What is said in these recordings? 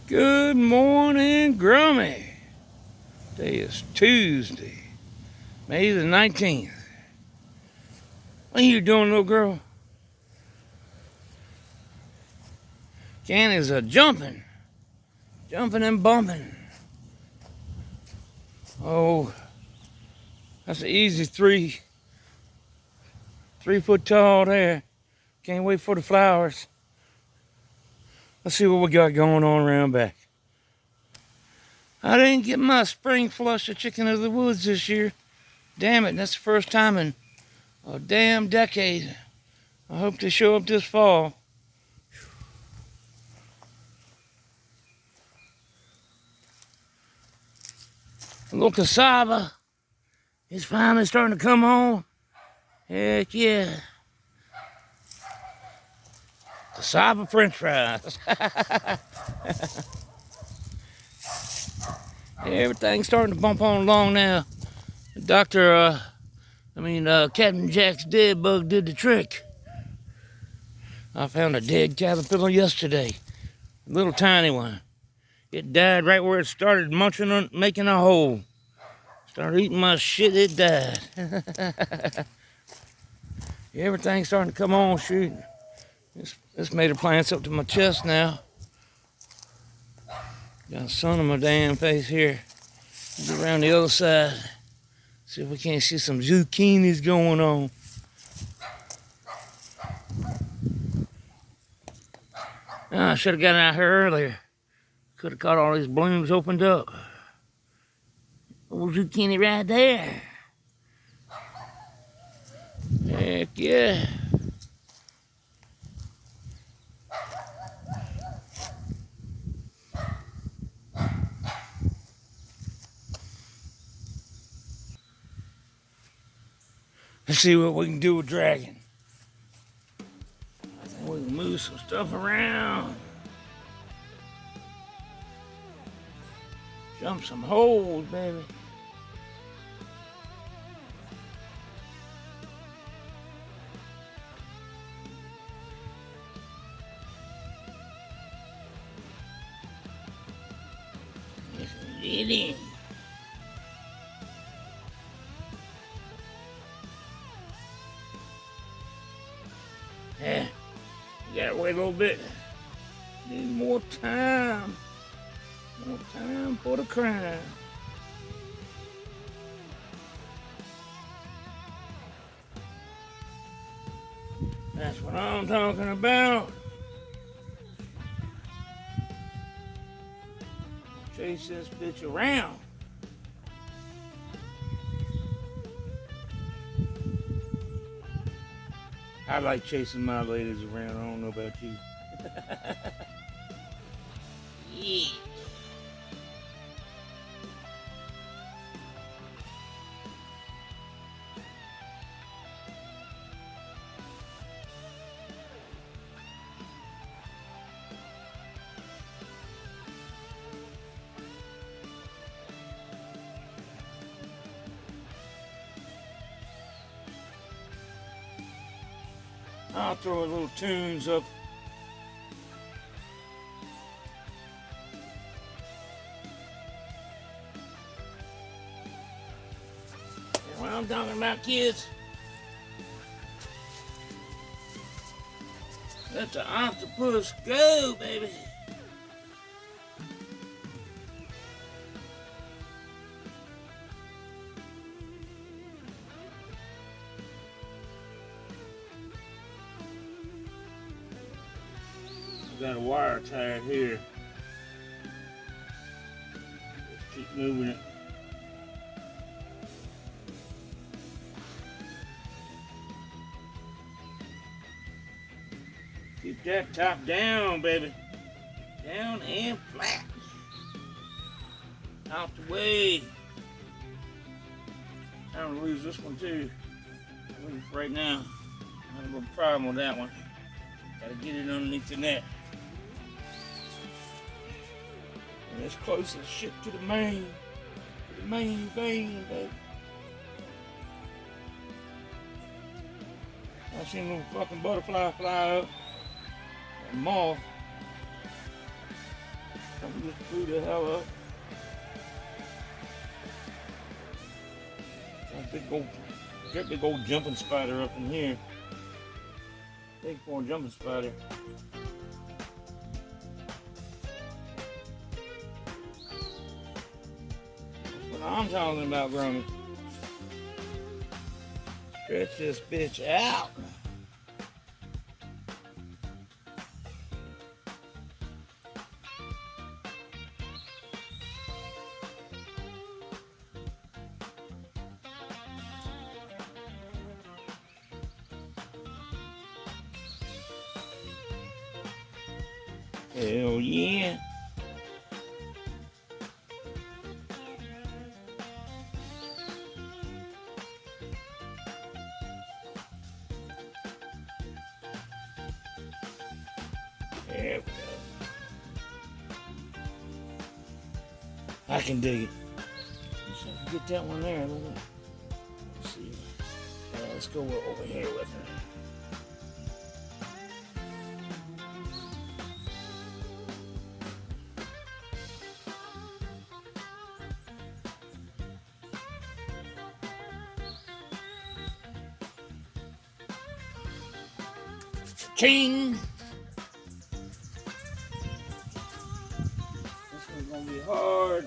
Good morning, Grummy. Today is Tuesday, May the 19th. What are you doing, little girl? Ken is jumping and bumping. Oh, that's an easy 3 foot tall there. Can't wait for the flowers. Let's see what we got going on around back. I didn't get my spring flush of chicken of the woods this year. Damn it, that's the first time in a damn decade. I hope to show up this fall. A little cassava is finally starting to come on. Heck yeah. Cassava french fries. Everything's starting to bump on along now. Captain Jack's dead bug did the trick. I found a dead caterpillar yesterday. A little tiny one. It died right where it started munching on, making a hole. Started eating my shit, it died. Everything's starting to come on, shoot. This made of plants up to my chest now. Got a sun on my damn face here. Get around the other side. See if we can't see some zucchinis going on. I should have gotten out here earlier. Could have caught all these blooms opened up. Old zucchini right there. Heck yeah. Let's see what we can do with dragon. I think we can move some stuff around. Jump some holes, baby. Get in. Yeah, you gotta wait a little bit. Need more time. More time for the crime. That's what I'm talking about. Chase this bitch around. I like chasing my ladies around. I don't know about you. Yeah. I'll throw a little tunes up. That's what I'm talking about, kids. Let the octopus go, baby. Got a wire tied here. Just keep moving it. Keep that top down, baby. Down and flat. Out the way. Time to lose this one too. At least right now. I have a little problem with that one. Gotta get it underneath the net. And it's close as shit to the main vein, baby. I seen a little fucking butterfly fly up. A moth. Something just blew the hell up. Big old jumping spider up in here. Big four jumping spider. That's what I'm talking about, Grummy. Stretch this bitch out. Hell yeah. There we go. I can dig it. Let's get that one there. Let's see. Let's go over here with her. Ching! This one's gonna be hard.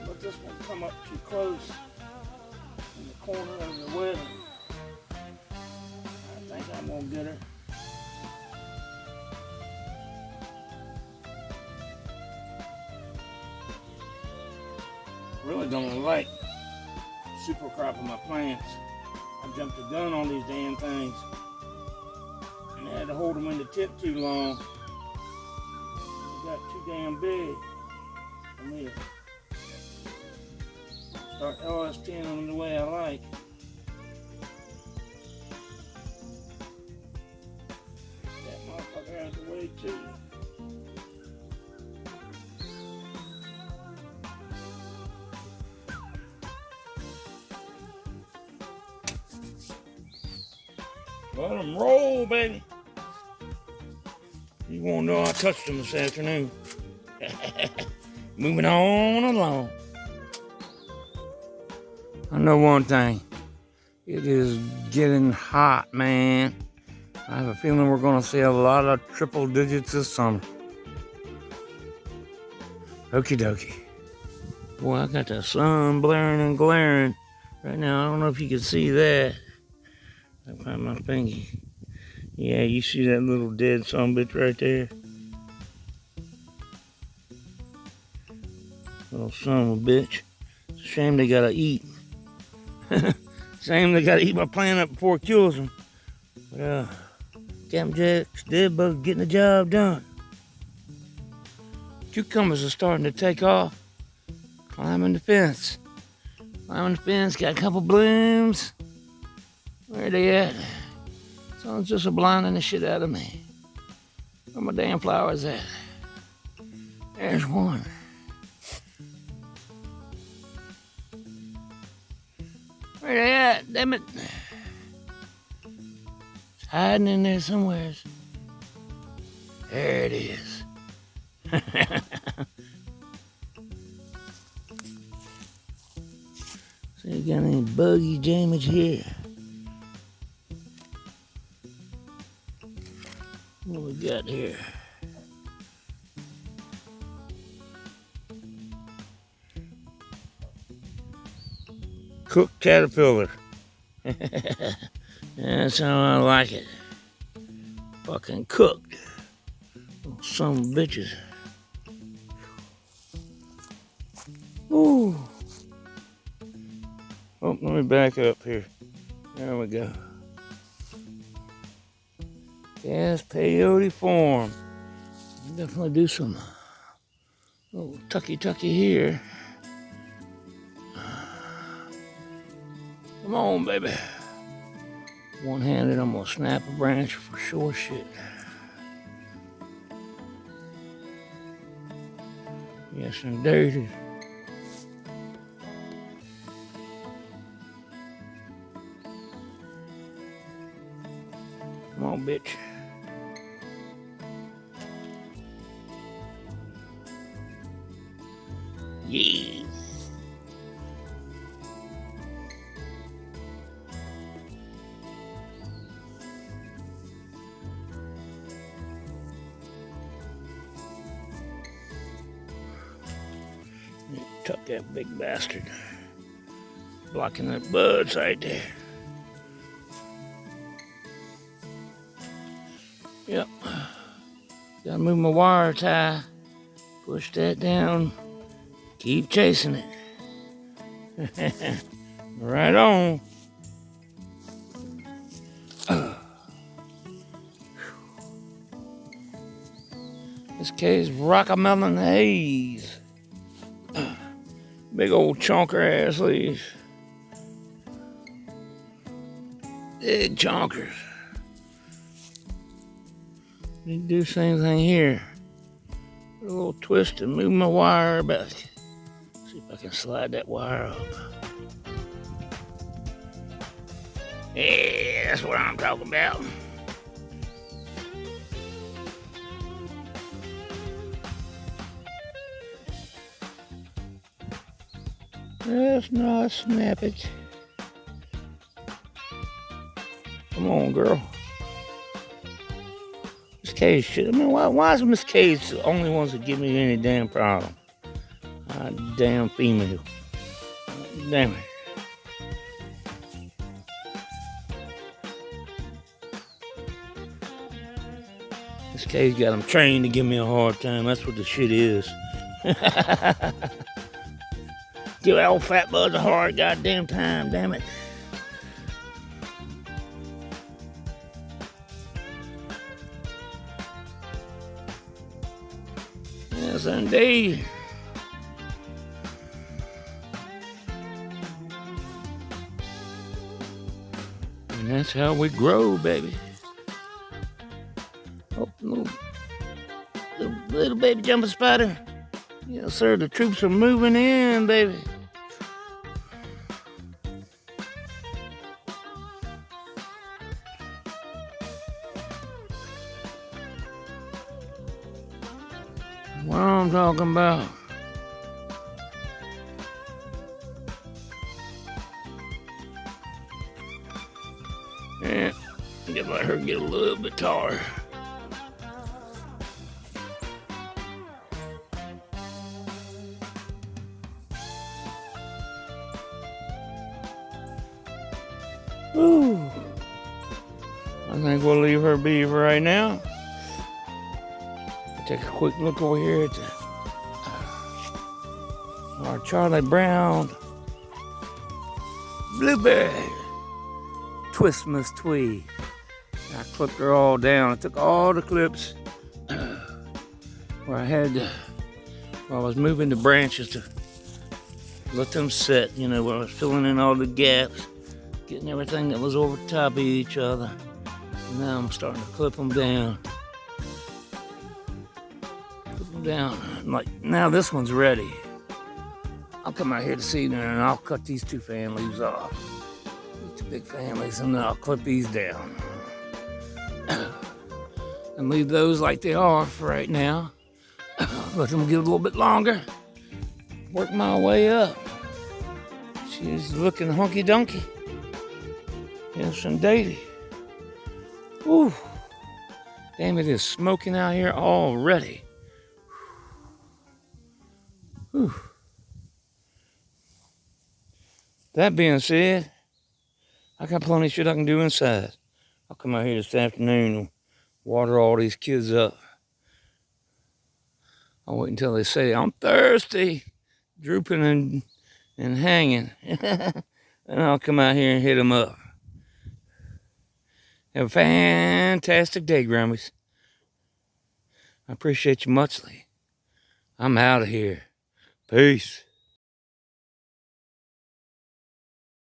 Let this one come up too close in the corner of the web. I think I'm gonna get her. Really don't like super cropping my plants. I jumped the gun on these damn things, and I had to hold them in the tip too long. They got too damn big for me to start LS10 them the way I like. Get that motherfucker out of the way too. Let them roll, baby. You won't know I touched them this afternoon. Moving on along. I know one thing. It is getting hot, man. I have a feeling we're going to see a lot of triple digits this summer. Okie dokie. Boy, I got the sun blaring and glaring right now. I don't know if you can see that. I find my pinky. Yeah, you see that little dead sumbitch right there? Little son of a bitch. It's a shame they gotta eat. Shame they gotta eat my plant up before it kills them. But Captain Jack's dead bug getting the job done. Cucumbers are starting to take off. Climbing the fence. Climbing the fence, got a couple blooms. Where they at? Sun's just blinding the shit out of me. Where my damn flowers at? There's one. Where they at? Damn it. It's hiding in there somewhere. There it is. See, you got any buggy damage here? What we got here? Cooked caterpillar. That's how I like it. Fucking cooked. Some bitches. Ooh. Oh, let me back up here. There we go. Gas peyote form. Definitely do some little tucky here. Come on, baby. One-handed, I'm gonna snap a branch for sure shit. Yes, indeed. Come on, bitch. Yeah. Tuck that big bastard. Blocking that buds right there. Yep. Gotta move my wire tie. Push that down. Keep chasing it. Right on. This case Rockamelon Haze. Big old chonker ass leaves. Big chonkers. Need to do the same thing here. Put a little twist and move my wire back. See if I can slide that wire up. Yeah, that's what I'm talking about. That's not snap it. Come on, girl. Miss K's shit. I mean, why is Miss K's the only ones that give me any damn problem? Damn female. Damn it. Miss K's got them trained to give me a hard time. That's what the shit is. Give that old Fatbuds a hard goddamn time, damn it. Yes, indeed. And that's how we grow, baby. Oh, little baby jumping spider. Yes, sir, the troops are moving in, baby. What I'm talking about. Yeah, I'm gonna let her get a little bit taller. Ooh. I think we'll leave her be for right now. Take a quick look over here at our Charlie Brown blueberry Twistmas tweed. I clipped her all down. I took all the clips where I was moving the branches to let them set, you know, where I was filling in all the gaps, getting everything that was over top of each other. And now I'm starting to clip them down. Down. Like, now this one's ready. I'll come out here this evening and I'll cut these two fan leaves off. These two big fan leaves, and then I'll clip these down. And leave those like they are for right now. Let them get a little bit longer. Work my way up. She's looking hunky dunky. Yes, indeed. Woo. Damn, it is smoking out here already. Whew. That being said, I got plenty of shit I can do inside. I'll come out here this afternoon and water all these kids up. I'll wait until they say, I'm thirsty, drooping and hanging. And I'll come out here and hit them up. Have a fantastic day, Grummies. I appreciate you muchly. I'm out of here. Peace.